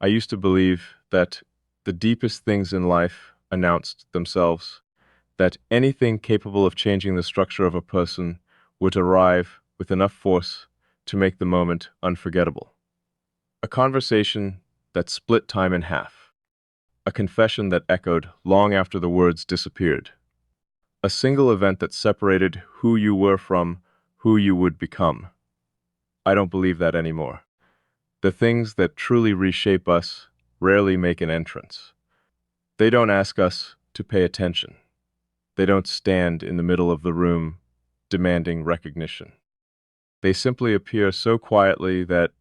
I used to believe that the deepest things in life announced themselves, that anything capable of changing the structure of a person would arrive with enough force to make the moment unforgettable. A conversation that split time in half, a confession that echoed long after the words disappeared, a single event that separated who you were from who you would become. I don't believe that anymore. The things that truly reshape us rarely make an entrance. They don't ask us to pay attention. They don't stand in the middle of the room demanding recognition. They simply appear so quietly that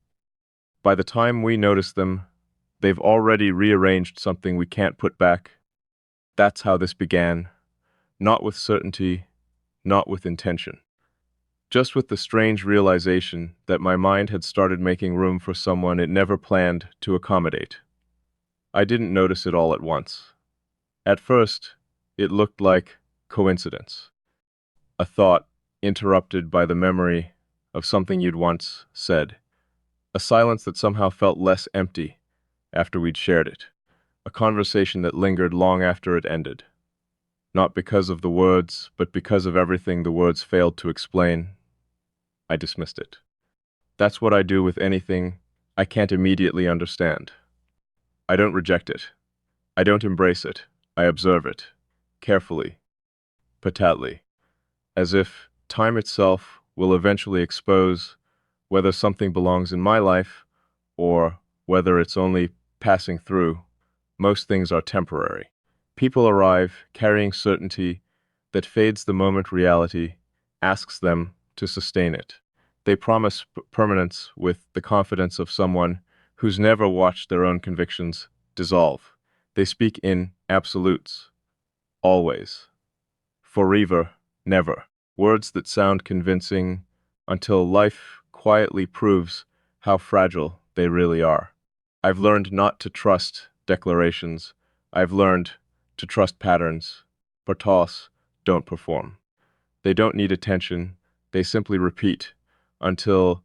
by the time we notice them, they've already rearranged something we can't put back. That's how this began, not with certainty, not with intention, just with the strange realization that my mind had started making room for someone it never planned to accommodate. I didn't notice it all at once. At first, it looked like coincidence, a thought interrupted by the memory of something you'd once said, a silence that somehow felt less empty after we'd shared it, a conversation that lingered long after it ended. Not because of the words, but because of everything the words failed to explain. I dismissed it. That's what I do with anything I can't immediately understand. I don't reject it. I don't embrace it. I observe it, carefully, patately, as if time itself will eventually expose whether something belongs in my life or whether it's only passing through. Most things are temporary. People arrive carrying certainty that fades the moment reality asks them to sustain it. They promise permanence with the confidence of someone who's never watched their own convictions dissolve. They speak in absolutes, always, forever, never, words that sound convincing until life quietly proves how fragile they really are. I've learned not to trust declarations. I've learned to trust patterns. Bartos don't perform. They don't need attention. They simply repeat until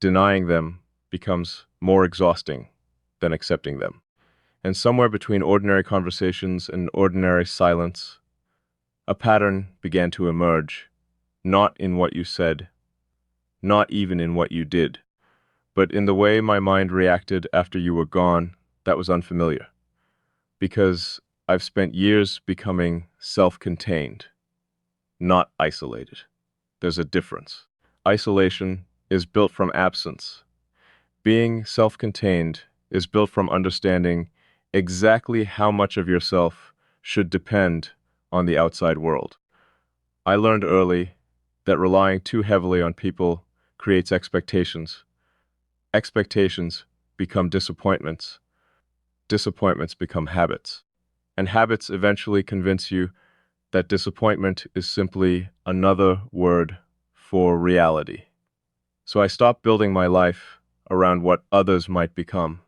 denying them becomes more exhausting than accepting them. And somewhere between ordinary conversations and ordinary silence, a pattern began to emerge, not in what you said, not even in what you did, but in the way my mind reacted after you were gone. That was unfamiliar, because I've spent years becoming self-contained, not isolated. There's a difference. Isolation is built from absence. Being self-contained is built from understanding exactly how much of yourself should depend on the outside world. I learned early that relying too heavily on people creates expectations. Expectations become disappointments. Disappointments become habits. And habits eventually convince you that disappointment is simply another word for reality. So I stopped building my life around what others might become.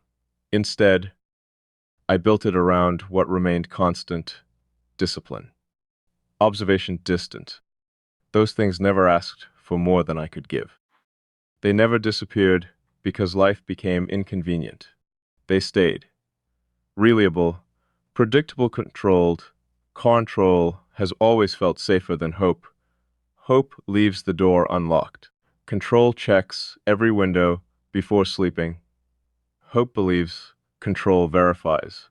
Instead, I built it around what remained constant: discipline, observation, distant. Those things never asked for more than I could give. They never disappeared because life became inconvenient. They stayed. Reliable, predictable, controlled. Control has always felt safer than hope. Hope leaves the door unlocked. Control checks every window before sleeping. Hope believes, control verifies.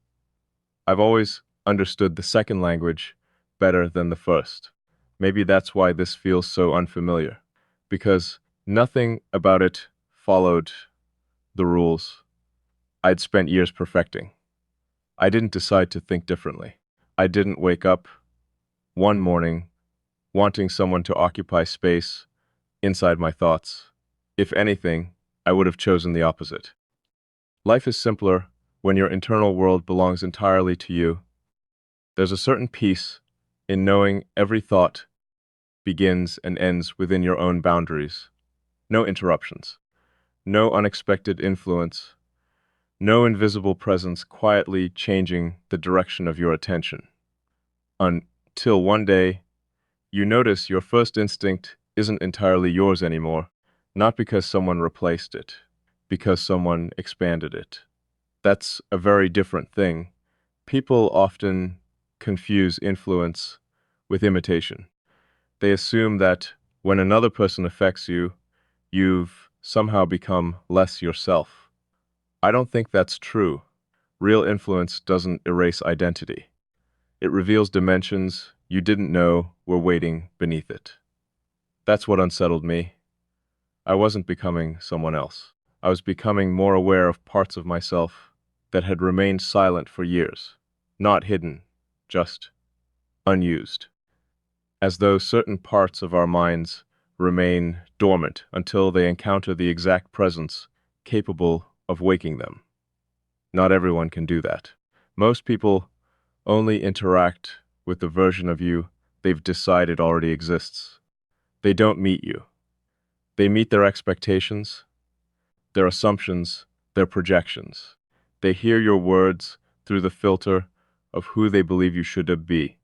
I've always understood the second language better than the first. Maybe that's why this feels so unfamiliar, because nothing about it followed the rules I'd spent years perfecting. I didn't decide to think differently. I didn't wake up one morning wanting someone to occupy space inside my thoughts. If anything, I would have chosen the opposite. Life is simpler when your internal world belongs entirely to you. There's a certain peace in knowing every thought begins and ends within your own boundaries. No interruptions, no unexpected influence, no invisible presence quietly changing the direction of your attention. Until one day, you notice your first instinct isn't entirely yours anymore, not because someone replaced it, because someone expanded it. That's a very different thing. People often confuse influence with imitation. They assume that when another person affects you, you've somehow become less yourself. I don't think that's true. Real influence doesn't erase identity. It reveals dimensions you didn't know were waiting beneath it. That's what unsettled me. I wasn't becoming someone else. I was becoming more aware of parts of myself that had remained silent for years. Not hidden, just unused. As though certain parts of our minds remain dormant until they encounter the exact presence capable of waking them. Not everyone can do that. Most people only interact with the version of you they've decided already exists. They don't meet you. They meet their expectations, their assumptions, their projections. They hear your words through the filter of who they believe you should be.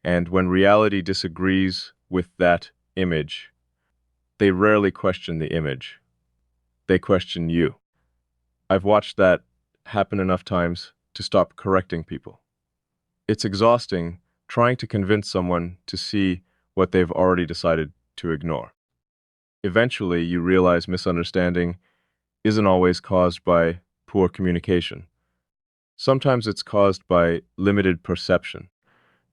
And when reality disagrees with that image, they rarely question the image. They question you. I've watched that happen enough times to stop correcting people. It's exhausting trying to convince someone to see what they've already decided to ignore. Eventually, you realize misunderstanding isn't always caused by poor communication. Sometimes it's caused by limited perception.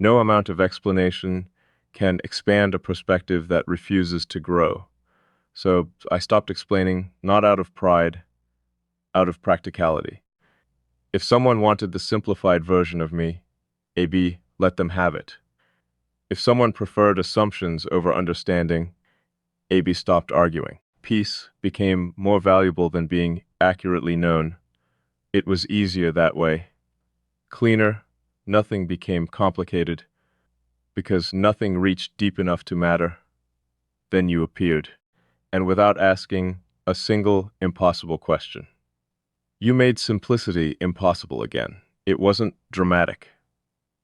No amount of explanation can expand a perspective that refuses to grow. So I stopped explaining, not out of pride, out of practicality. If someone wanted the simplified version of me, AB, let them have it. If someone preferred assumptions over understanding, AB stopped arguing. Peace became more valuable than being accurately known. It was easier that way. Cleaner, nothing became complicated, because nothing reached deep enough to matter. Then you appeared, and without asking a single impossible question. You made simplicity impossible again. It wasn't dramatic.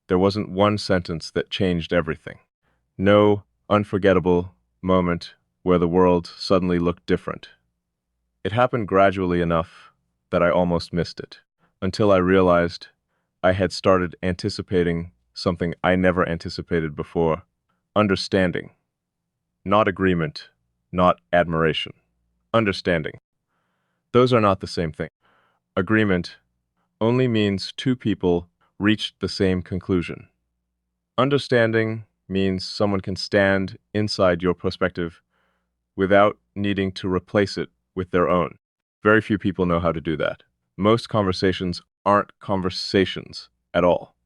There wasn't one sentence that changed everything. No unforgettable moment where the world suddenly looked different. It happened gradually enough that I almost missed it, until I realized I had started anticipating something I never anticipated before. Understanding. Not agreement, not admiration. Understanding. Those are not the same thing. Agreement only means two people reached the same conclusion. Understanding means someone can stand inside your perspective without needing to replace it with their own. Very few people know how to do that. Most conversations aren't conversations at all.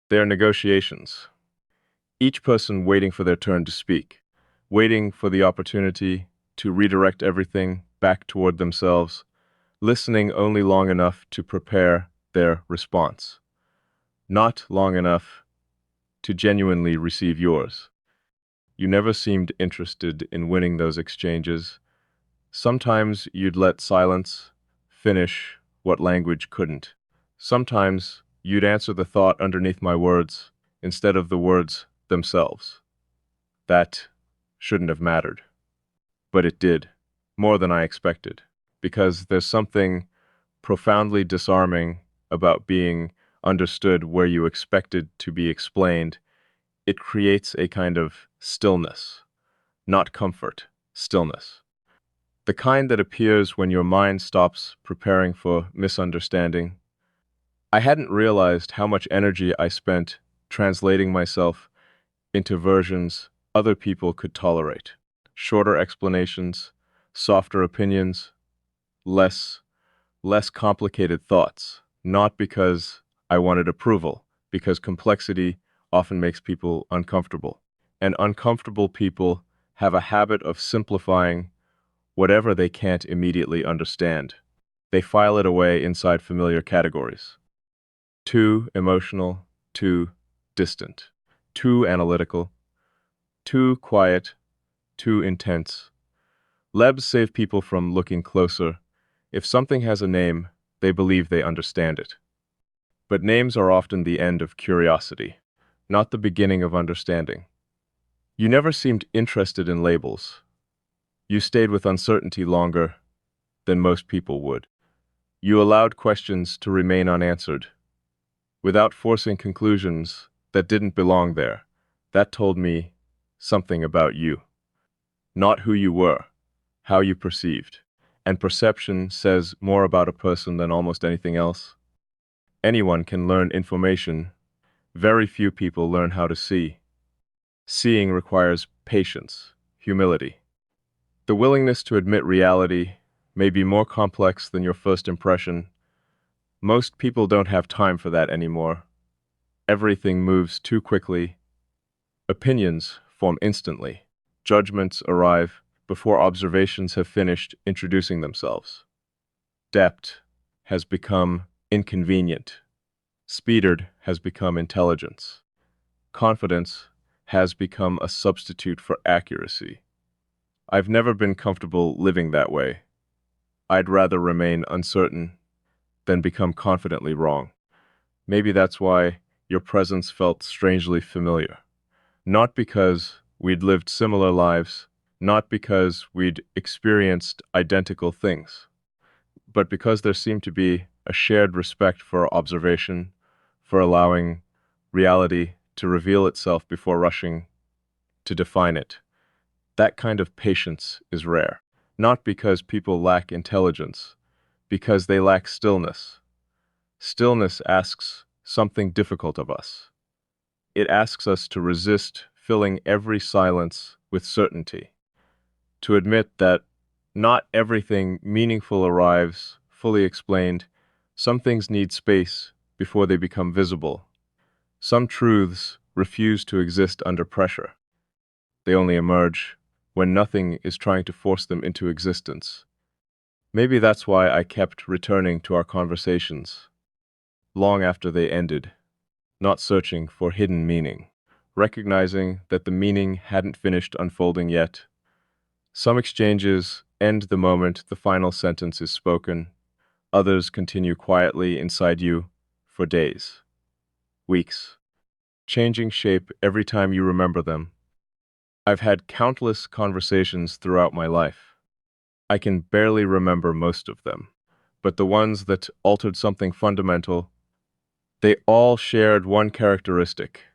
They're negotiations. Each person waiting for their turn to speak, waiting for the opportunity to redirect everything back toward themselves, listening only long enough to prepare their response, not long enough to genuinely receive yours. You never seemed interested in winning those exchanges. Sometimes you'd let silence finish what language couldn't. Sometimes you'd answer the thought underneath my words instead of the words themselves. That shouldn't have mattered. But it did, more than I expected, because there's something profoundly disarming about being understood where you expected to be explained. It creates a kind of stillness, not comfort, stillness. The kind that appears when your mind stops preparing for misunderstanding. I hadn't realized how much energy I spent translating myself into versions other people could tolerate. Shorter explanations, softer opinions, less complicated thoughts. Not because I wanted approval, because complexity often makes people uncomfortable. And uncomfortable people have a habit of simplifying whatever they can't immediately understand. They file it away inside familiar categories. Too emotional, too distant, too analytical, too quiet, too intense. Lebs save people from looking closer. If something has a name, they believe they understand it. But names are often the end of curiosity, not the beginning of understanding. You never seemed interested in labels. You stayed with uncertainty longer than most people would. You allowed questions to remain unanswered, without forcing conclusions that didn't belong there. That told me something about you. Not who you were, how you perceived. And perception says more about a person than almost anything else. Anyone can learn information. Very few people learn how to see. Seeing requires patience, humility. The willingness to admit reality may be more complex than your first impression. Most people don't have time for that anymore. Everything moves too quickly. Opinions form instantly. Judgments arrive before observations have finished introducing themselves. Depth has become inconvenient. Speed has become intelligence. Confidence has become a substitute for accuracy. I've never been comfortable living that way. I'd rather remain uncertain than become confidently wrong. Maybe that's why your presence felt strangely familiar. Not because we'd lived similar lives, not because we'd experienced identical things, but because there seemed to be a shared respect for observation, for allowing reality to reveal itself before rushing to define it. That kind of patience is rare, not because people lack intelligence, because they lack stillness. Stillness asks something difficult of us. It asks us to resist filling every silence with certainty, to admit that not everything meaningful arrives fully explained. Some things need space before they become visible. Some truths refuse to exist under pressure. They only emerge when nothing is trying to force them into existence. Maybe that's why I kept returning to our conversations, long after they ended, not searching for hidden meaning, recognizing that the meaning hadn't finished unfolding yet. Some exchanges end the moment the final sentence is spoken. Others continue quietly inside you for days, weeks, changing shape every time you remember them. I've had countless conversations throughout my life. I can barely remember most of them, but the ones that altered something fundamental, they all shared one characteristic.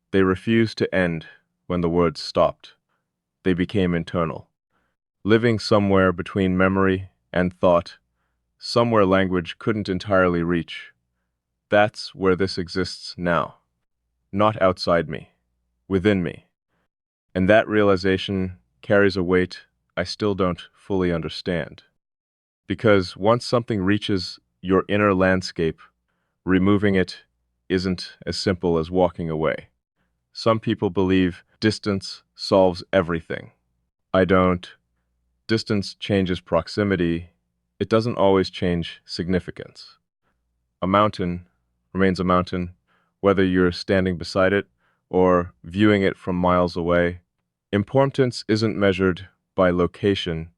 They refused to end when the words stopped. They became internal, living somewhere between memory and thought, somewhere language couldn't entirely reach. That's where this exists now, not outside me, within me. And that realization carries a weight I still don't fully understand. Because once something reaches your inner landscape, removing it isn't as simple as walking away. Some people believe distance solves everything. I don't. Distance changes proximity. It doesn't always change significance. A mountain remains a mountain, whether you're standing beside it or viewing it from miles away. Importance isn't measured by location,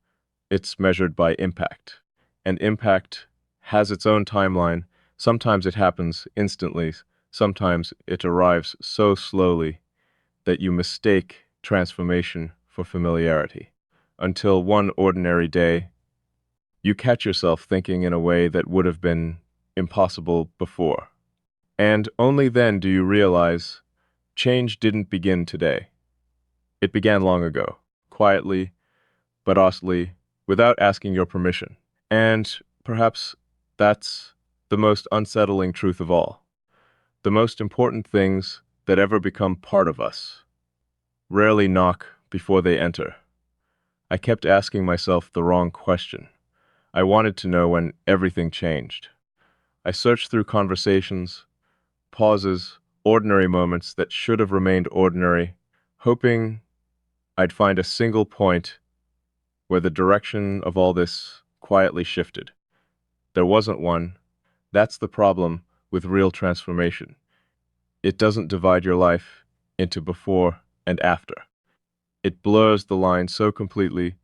it's measured by impact. And impact has its own timeline. Sometimes it happens instantly, sometimes it arrives so slowly that you mistake transformation for familiarity. Until one ordinary day, you catch yourself thinking in a way that would have been impossible before. And only then do you realize change didn't begin today. It began long ago, quietly, but honestly, without asking your permission. And perhaps that's the most unsettling truth of all. The most important things that ever become part of us rarely knock before they enter. I kept asking myself the wrong question. I wanted to know when everything changed. I searched through conversations, pauses, ordinary moments that should have remained ordinary, hoping I'd find a single point where the direction of all this quietly shifted. There wasn't one. That's the problem with real transformation. It doesn't divide your life into before and after. It blurs the line so completely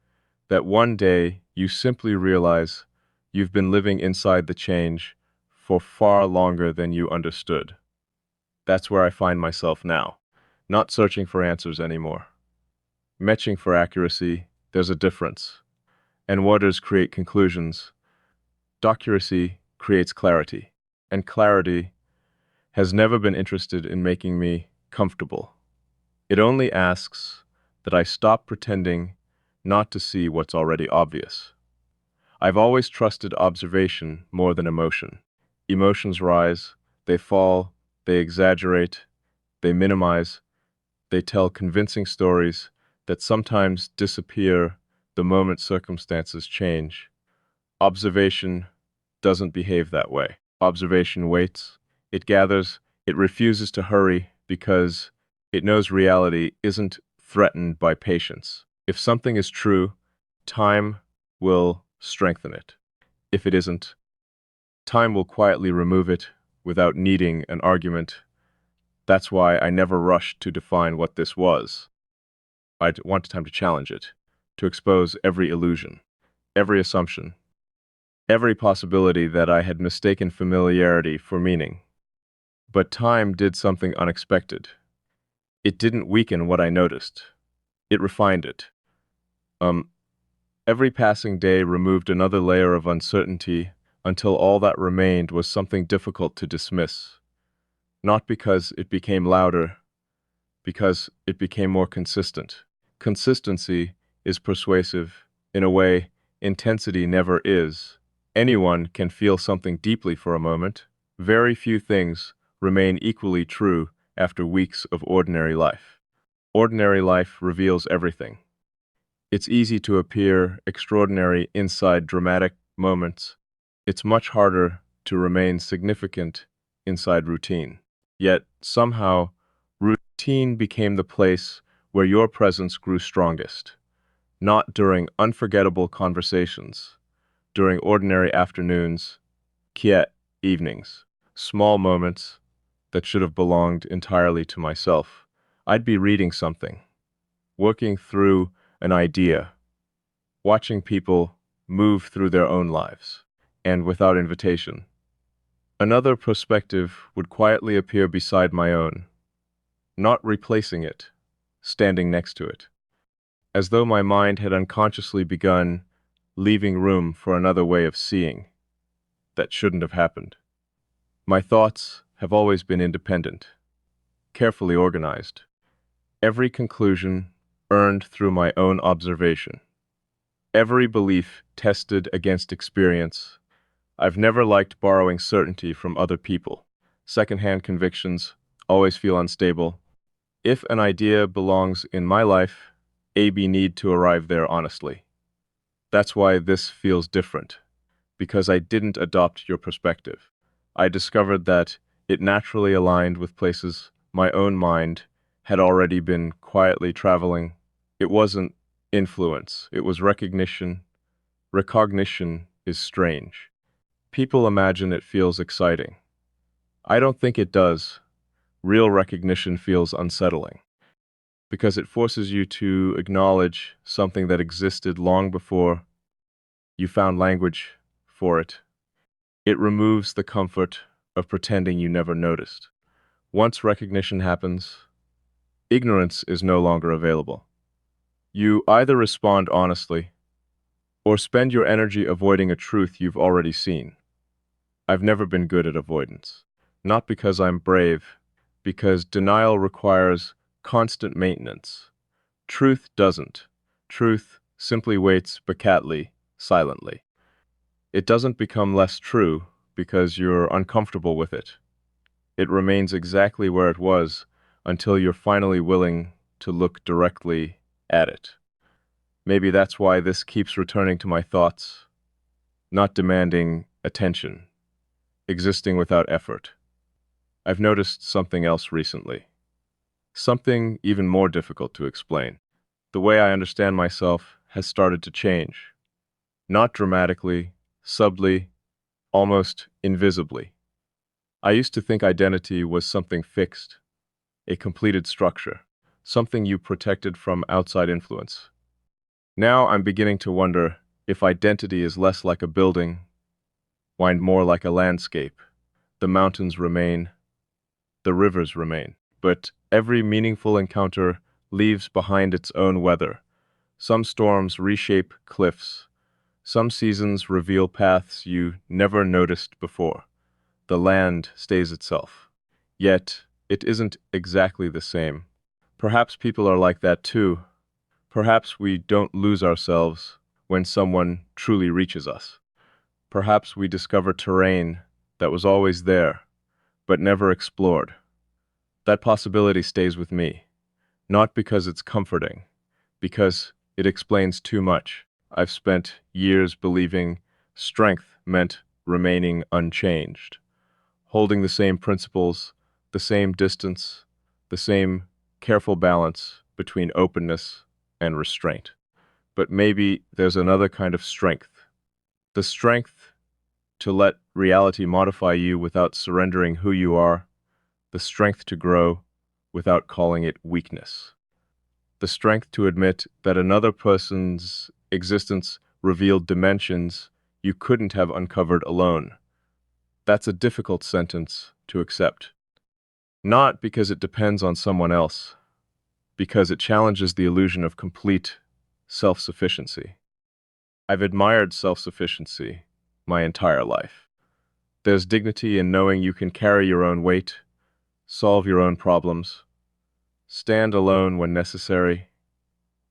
that one day you simply realize you've been living inside the change for far longer than you understood. That's where I find myself now, not searching for answers anymore. Matching for accuracy, there's a difference. And waters create conclusions. Accuracy creates clarity, and clarity has never been interested in making me comfortable. It only asks that I stop pretending not to see what's already obvious. I've always trusted observation more than emotion. Emotions rise, they fall, they exaggerate, they minimize, they tell convincing stories that sometimes disappear the moment circumstances change. Observation doesn't behave that way. Observation waits, it gathers, it refuses to hurry because it knows reality isn't threatened by patience. If something is true, time will strengthen it. If it isn't, time will quietly remove it without needing an argument. That's why I never rushed to define what this was. I wanted time to challenge it, to expose every illusion, every assumption, every possibility that I had mistaken familiarity for meaning. But time did something unexpected. It didn't weaken what I noticed. It refined it. Um, every passing day removed another layer of uncertainty until all that remained was something difficult to dismiss. Not because it became louder, because it became more consistent. Consistency is persuasive. In a way, intensity never is. Anyone can feel something deeply for a moment. Very few things remain equally true after weeks of ordinary life. Ordinary life reveals everything. It's easy to appear extraordinary inside dramatic moments. It's much harder to remain significant inside routine. Yet, somehow, routine became the place where your presence grew strongest. Not during unforgettable conversations, during ordinary afternoons, quiet evenings, small moments that should have belonged entirely to myself. I'd be reading something, working through an idea, watching people move through their own lives, and without invitation. Another perspective would quietly appear beside my own, not replacing it, standing next to it, as though my mind had unconsciously begun leaving room for another way of seeing that shouldn't have happened. My thoughts have always been independent, carefully organized, every conclusion earned through my own observation, every belief tested against experience. I've never liked borrowing certainty from other people. Secondhand convictions always feel unstable. If an idea belongs in my life, AB need to arrive there honestly. That's why this feels different, because I didn't adopt your perspective. I discovered that it naturally aligned with places my own mind had already been quietly traveling. It wasn't influence, it was recognition. Recognition is strange. People imagine it feels exciting. I don't think it does. Real recognition feels unsettling, because it forces you to acknowledge something that existed long before you found language for it. It removes the comfort of pretending you never noticed. Once recognition happens, ignorance is no longer available. You either respond honestly or spend your energy avoiding a truth you've already seen. I've never been good at avoidance. Not because I'm brave, because denial requires constant maintenance. Truth doesn't. Truth simply waits vacantly, silently. It doesn't become less true because you're uncomfortable with it. It remains exactly where it was until you're finally willing to look directly at it. Maybe that's why this keeps returning to my thoughts, not demanding attention, existing without effort. I've noticed something else recently, something even more difficult to explain. The way I understand myself has started to change, not dramatically, subtly, almost invisibly. I used to think identity was something fixed, a completed structure, something you protected from outside influence. Now I'm beginning to wonder if identity is less like a building, and more like a landscape. The mountains remain, the rivers remain, but every meaningful encounter leaves behind its own weather. Some storms reshape cliffs, Some seasons reveal paths you never noticed before. The land stays itself. Yet, it isn't exactly the same. Perhaps people are like that too. Perhaps we don't lose ourselves when someone truly reaches us. Perhaps we discover terrain that was always there, but never explored. That possibility stays with me, not because it's comforting, because it explains too much. I've spent years believing strength meant remaining unchanged, holding the same principles, the same distance, the same careful balance between openness and restraint. But maybe there's another kind of strength. The strength to let reality modify you without surrendering who you are, the strength to grow without calling it weakness, the strength to admit that another person's existence revealed dimensions you couldn't have uncovered alone. That's a difficult sentence to accept. Not because it depends on someone else, because it challenges the illusion of complete self-sufficiency. I've admired self-sufficiency my entire life. There's dignity in knowing you can carry your own weight, solve your own problems, stand alone when necessary.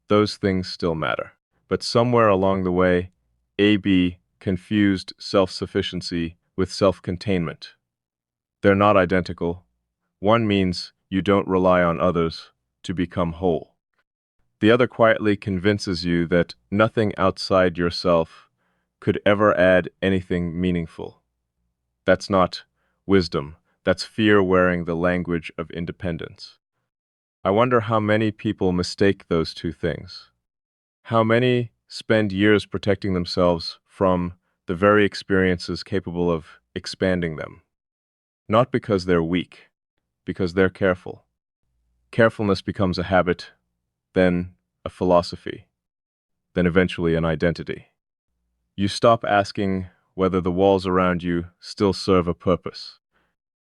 Those things still matter. But somewhere along the way, AB confused self-sufficiency with self-containment. They're not identical. One means you don't rely on others to become whole. The other quietly convinces you that nothing outside yourself could ever add anything meaningful. That's not wisdom. That's fear wearing the language of independence. I wonder how many people mistake those two things. How many spend years protecting themselves from the very experiences capable of expanding them. Not because they're weak, because they're careful. Carefulness becomes a habit, then a philosophy, then eventually an identity. You stop asking whether the walls around you still serve a purpose.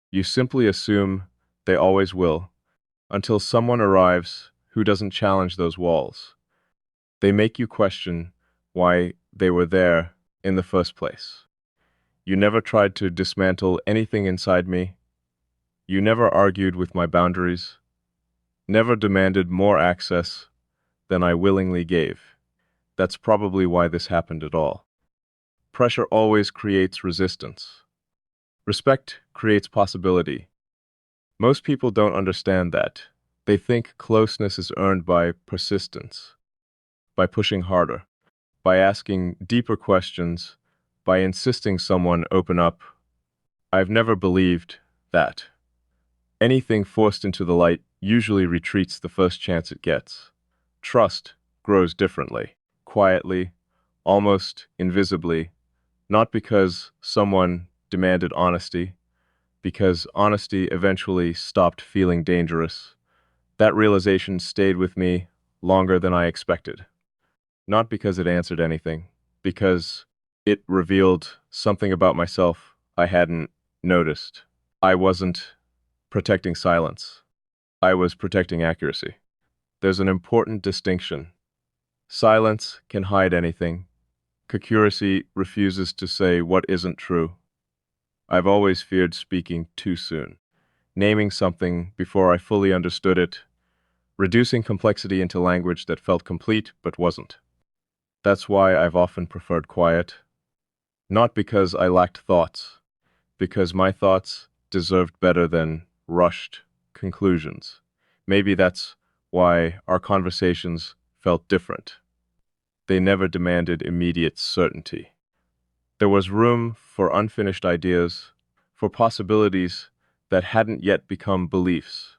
You simply assume they always will, until someone arrives who doesn't challenge those walls. They make you question why they were there in the first place. You never tried to dismantle anything inside me. You never argued with my boundaries, never demanded more access than I willingly gave. That's probably why this happened at all. Pressure always creates resistance. Respect creates possibility. Most people don't understand that. They think closeness is earned by persistence, by pushing harder, by asking deeper questions, by insisting someone open up. I've never believed that. Anything forced into the light usually retreats the first chance it gets. Trust grows differently, quietly, almost invisibly, not because someone demanded honesty, because honesty eventually stopped feeling dangerous. That realization stayed with me longer than I expected. Not because it answered anything, because it revealed something about myself I hadn't noticed. I wasn't protecting silence. I was protecting accuracy. There's an important distinction. Silence can hide anything. Accuracy refuses to say what isn't true. I've always feared speaking too soon, naming something before I fully understood it, reducing complexity into language that felt complete but wasn't. That's why I've often preferred quiet. Not because I lacked thoughts, because my thoughts deserved better than rushed conclusions. Maybe that's why our conversations felt different. They never demanded immediate certainty. There was room for unfinished ideas, for possibilities that hadn't yet become beliefs,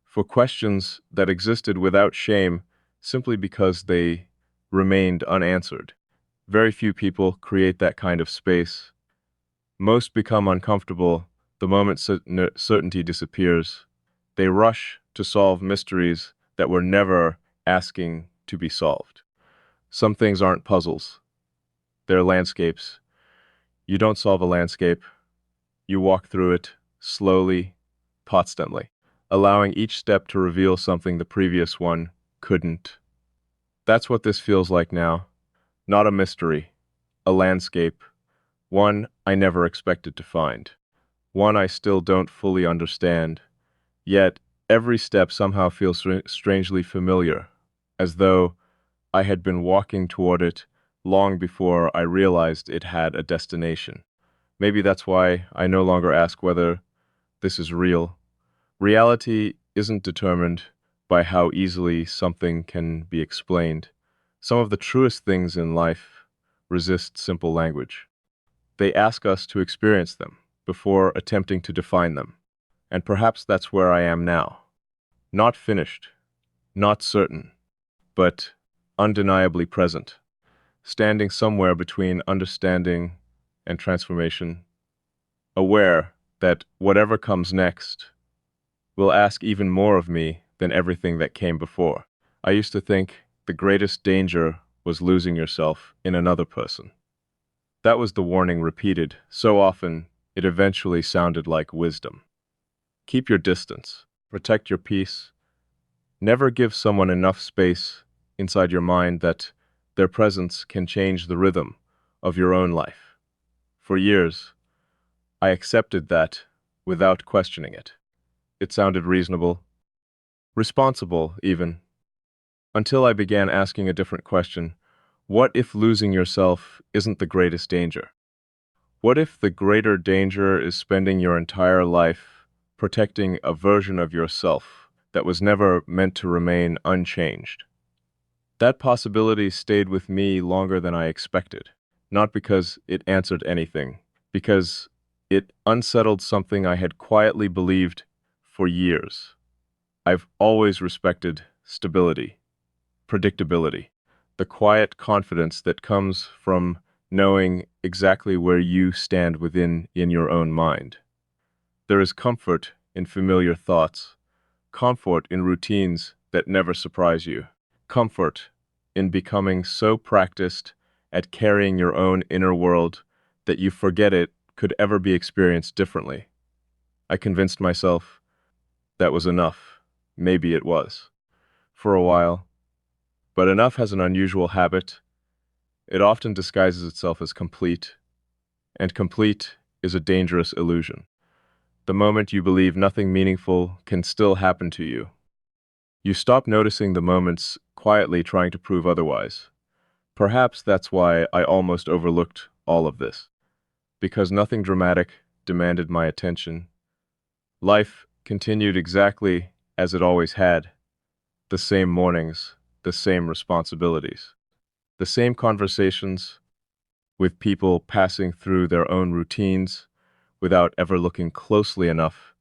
for questions that existed without shame simply because they remained unanswered. Very few people create that kind of space. Most become uncomfortable the moment certainty disappears. They rush to solve mysteries that were never asking to be solved. Some things aren't puzzles. They're landscapes. You don't solve a landscape. You walk through it slowly, constantly, allowing each step to reveal something the previous one couldn't. That's what this feels like now. Not a mystery, a landscape, one I never expected to find, one I still don't fully understand, yet every step somehow feels strangely familiar, as though I had been walking toward it long before I realized it had a destination. Maybe that's why I no longer ask whether this is real. Reality isn't determined by how easily something can be explained. Some of the truest things in life resist simple language. They ask us to experience them before attempting to define them. And perhaps that's where I am now. Not finished, not certain, but undeniably present, standing somewhere between understanding and transformation, aware that whatever comes next will ask even more of me than everything that came before. I used to think the greatest danger was losing yourself in another person. That was the warning repeated so often it eventually sounded like wisdom. Keep your distance, protect your peace, never give someone enough space inside your mind that their presence can change the rhythm of your own life. For years, I accepted that without questioning it. It sounded reasonable, responsible even, until I began asking a different question. What if losing yourself isn't the greatest danger? What if the greater danger is spending your entire life protecting a version of yourself that was never meant to remain unchanged? That possibility stayed with me longer than I expected, not because it answered anything, because it unsettled something I had quietly believed for years. I've always respected stability, predictability, the quiet confidence that comes from knowing exactly where you stand in your own mind. There is comfort in familiar thoughts, comfort in routines that never surprise you, comfort in becoming so practiced at carrying your own inner world that you forget it could ever be experienced differently. I convinced myself that was enough. Maybe it was. For a while. But enough has an unusual habit. It often disguises itself as complete, and complete is a dangerous illusion. The moment you believe nothing meaningful can still happen to you, you stop noticing the moments quietly trying to prove otherwise. Perhaps that's why I almost overlooked all of this, because nothing dramatic demanded my attention. Life continued exactly as it always had, the same mornings, the same responsibilities, the same conversations with people passing through their own routines without ever looking closely enough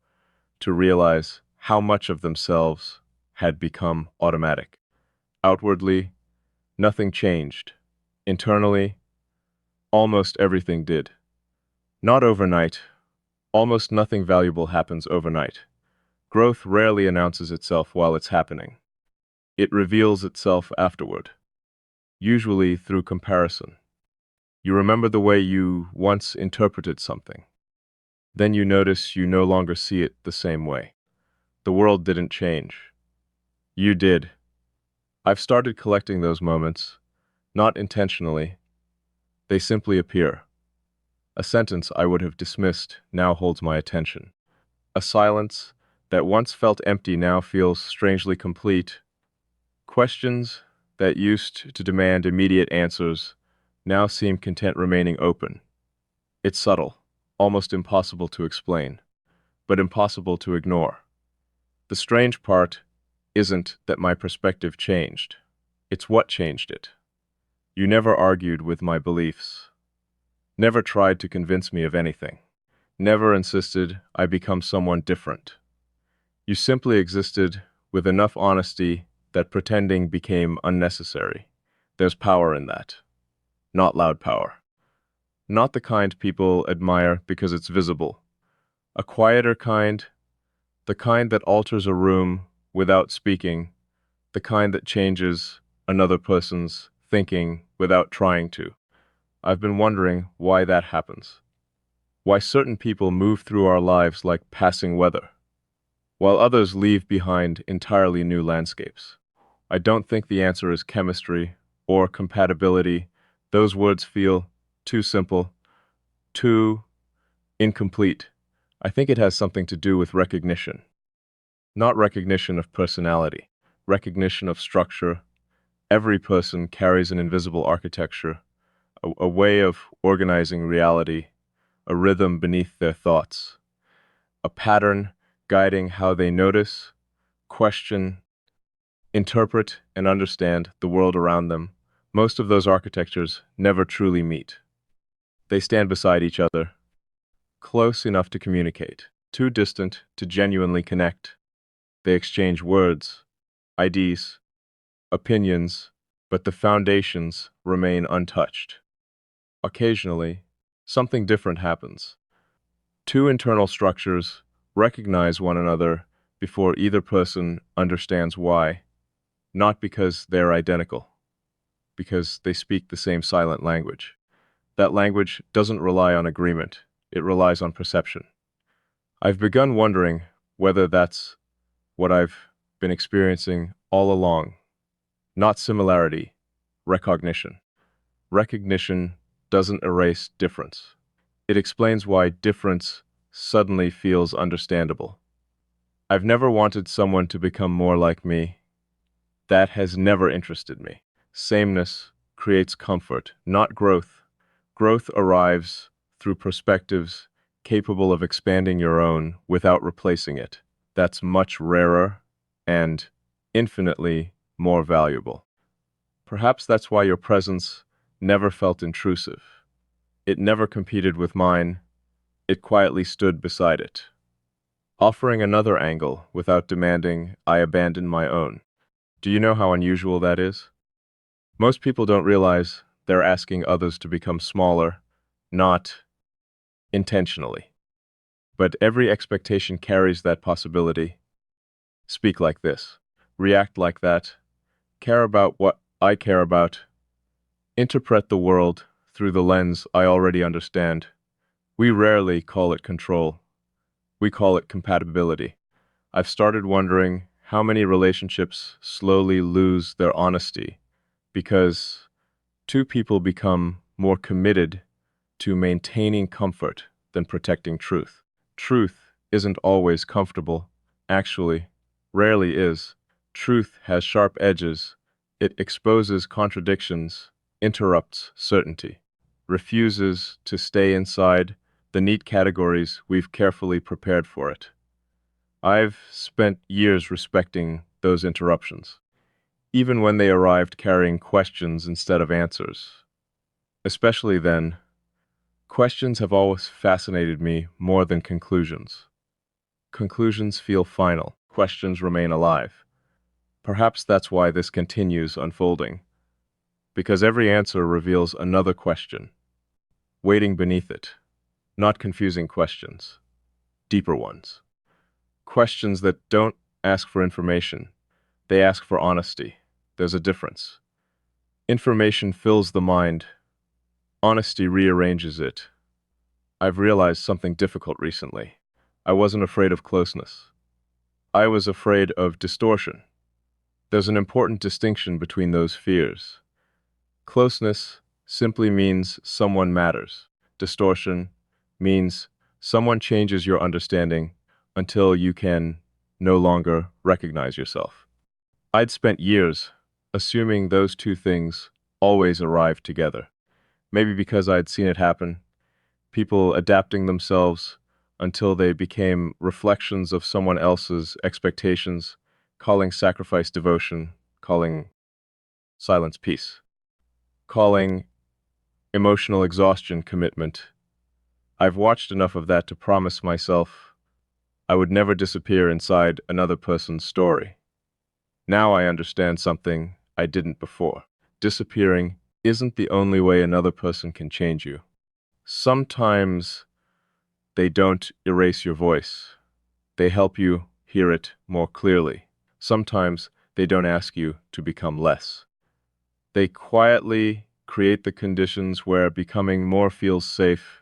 to realize how much of themselves had become automatic. Outwardly, nothing changed. Internally, almost everything did. Not overnight. Almost nothing valuable happens overnight. Growth rarely announces itself while it's happening. It reveals itself afterward, usually through comparison. You remember the way you once interpreted something. Then you notice you no longer see it the same way. The world didn't change. You did. I've started collecting those moments, not intentionally. They simply appear. A sentence I would have dismissed now holds my attention. A silence that once felt empty now feels strangely complete. Questions that used to demand immediate answers now seem content remaining open. It's subtle, almost impossible to explain, but impossible to ignore. The strange part isn't that my perspective changed. It's what changed it. You never argued with my beliefs, never tried to convince me of anything, never insisted I become someone different. You simply existed with enough honesty that pretending became unnecessary. There's power in that. Not loud power. Not the kind people admire because it's visible. A quieter kind, the kind that alters a room without speaking, the kind that changes another person's thinking without trying to. I've been wondering why that happens. Why certain people move through our lives like passing weather, while others leave behind entirely new landscapes. I don't think the answer is chemistry or compatibility. Those words feel too simple, too incomplete. I think it has something to do with recognition. Not recognition of personality, recognition of structure. Every person carries an invisible architecture, a way of organizing reality, a rhythm beneath their thoughts, a pattern guiding how they notice, question, interpret, and understand the world around them. Most of those architectures never truly meet. They stand beside each other, close enough to communicate, too distant to genuinely connect. They exchange words, IDs, opinions, but the foundations remain untouched. Occasionally, something different happens. Two internal structures recognize one another before either person understands why, not because they're identical, because they speak the same silent language. That language doesn't rely on agreement, it relies on perception. I've begun wondering whether that's what I've been experiencing all along. Not similarity, recognition. Recognition doesn't erase difference. It explains why difference suddenly feels understandable. I've never wanted someone to become more like me. That has never interested me. Sameness creates comfort, not growth. Growth arrives through perspectives capable of expanding your own without replacing it. That's much rarer and infinitely more valuable. Perhaps that's why your presence never felt intrusive. It never competed with mine, it quietly stood beside it, offering another angle without demanding I abandon my own. Do you know how unusual that is? Most people don't realize they're asking others to become smaller, not intentionally. But every expectation carries that possibility. Speak like this, react like that, care about what I care about, interpret the world through the lens I already understand. We rarely call it control. We call it compatibility. I've started wondering how many relationships slowly lose their honesty because two people become more committed to maintaining comfort than protecting truth. Truth isn't always comfortable. Actually, rarely is. Truth has sharp edges. It exposes contradictions, interrupts certainty, refuses to stay inside the neat categories we've carefully prepared for it. I've spent years respecting those interruptions, even when they arrived carrying questions instead of answers. Especially then, questions have always fascinated me more than conclusions. Conclusions feel final, questions remain alive. Perhaps that's why this continues unfolding, because every answer reveals another question, waiting beneath it. Not confusing questions, deeper ones. Questions that don't ask for information, they ask for honesty. There's a difference. Information fills the mind, honesty rearranges it. I've realized something difficult recently. I wasn't afraid of closeness. I was afraid of distortion. There's an important distinction between those fears. Closeness simply means someone matters. Distortion means someone changes your understanding until you can no longer recognize yourself. I'd spent years assuming those two things always arrived together. Maybe because I'd seen it happen, people adapting themselves until they became reflections of someone else's expectations, calling sacrifice devotion, calling silence peace, calling emotional exhaustion commitment. I've watched enough of that to promise myself I would never disappear inside another person's story. Now I understand something I didn't before. Disappearing isn't the only way another person can change you. Sometimes they don't erase your voice. They help you hear it more clearly. Sometimes they don't ask you to become less. They quietly create the conditions where becoming more feels safe.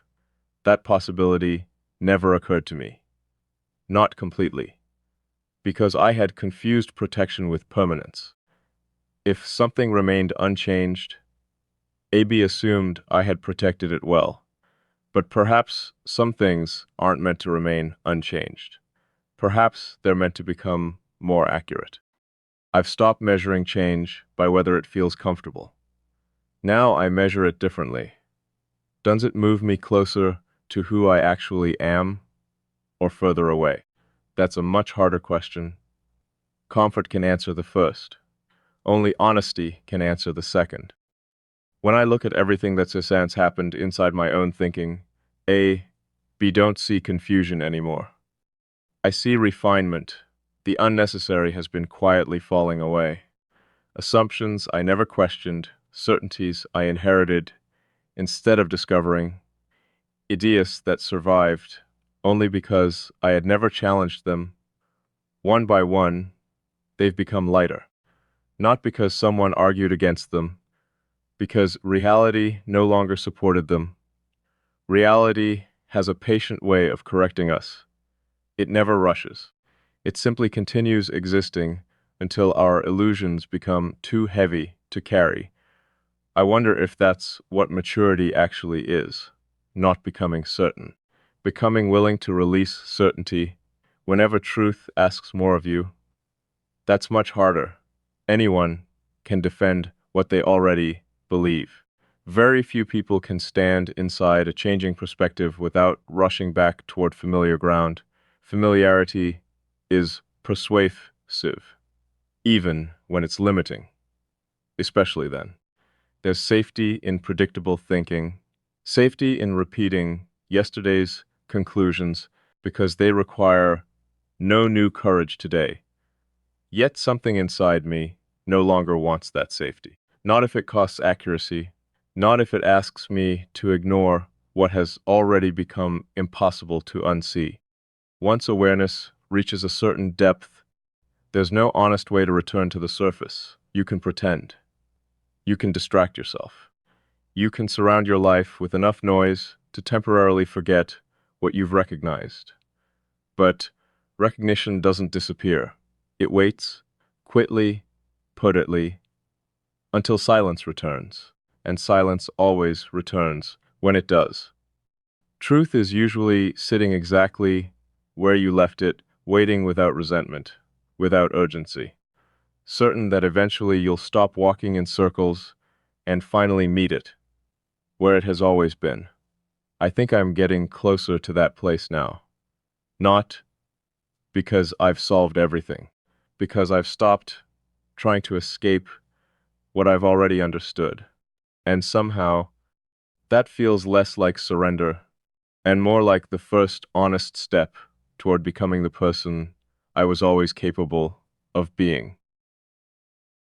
That possibility never occurred to me. Not completely. Because I had confused protection with permanence. If something remained unchanged, AB assumed I had protected it well, but perhaps some things aren't meant to remain unchanged. Perhaps they're meant to become more accurate. I've stopped measuring change by whether it feels comfortable. Now I measure it differently. Does it move me closer to who I actually am or further away? That's a much harder question. Comfort can answer the first. Only honesty can answer the second. When I look at everything that's since happened inside my own thinking, B don't see confusion anymore. I see refinement. The unnecessary has been quietly falling away. Assumptions I never questioned, certainties I inherited, instead of discovering ideas that survived only because I had never challenged them. One by one, they've become lighter. Not because someone argued against them, because reality no longer supported them. Reality has a patient way of correcting us. It never rushes. It simply continues existing until our illusions become too heavy to carry. I wonder if that's what maturity actually is, not becoming certain. Becoming willing to release certainty whenever truth asks more of you. That's much harder. Anyone can defend what they already believe. Very few people can stand inside a changing perspective without rushing back toward familiar ground. Familiarity is persuasive, even when it's limiting, especially then. There's safety in predictable thinking, safety in repeating yesterday's conclusions because they require no new courage today. Yet something inside me no longer wants that safety. Not if it costs accuracy, not if it asks me to ignore what has already become impossible to unsee. Once awareness reaches a certain depth, there's no honest way to return to the surface. You can pretend. You can distract yourself. You can surround your life with enough noise to temporarily forget what you've recognized. But recognition doesn't disappear. It waits, quietly, putidly, until silence returns. And silence always returns when it does. Truth is usually sitting exactly where you left it, waiting without resentment, without urgency, certain that eventually you'll stop walking in circles and finally meet it, where it has always been. I think I'm getting closer to that place now. Not because I've solved everything, because I've stopped trying to escape what I've already understood. And somehow, that feels less like surrender and more like the first honest step toward becoming the person I was always capable of being.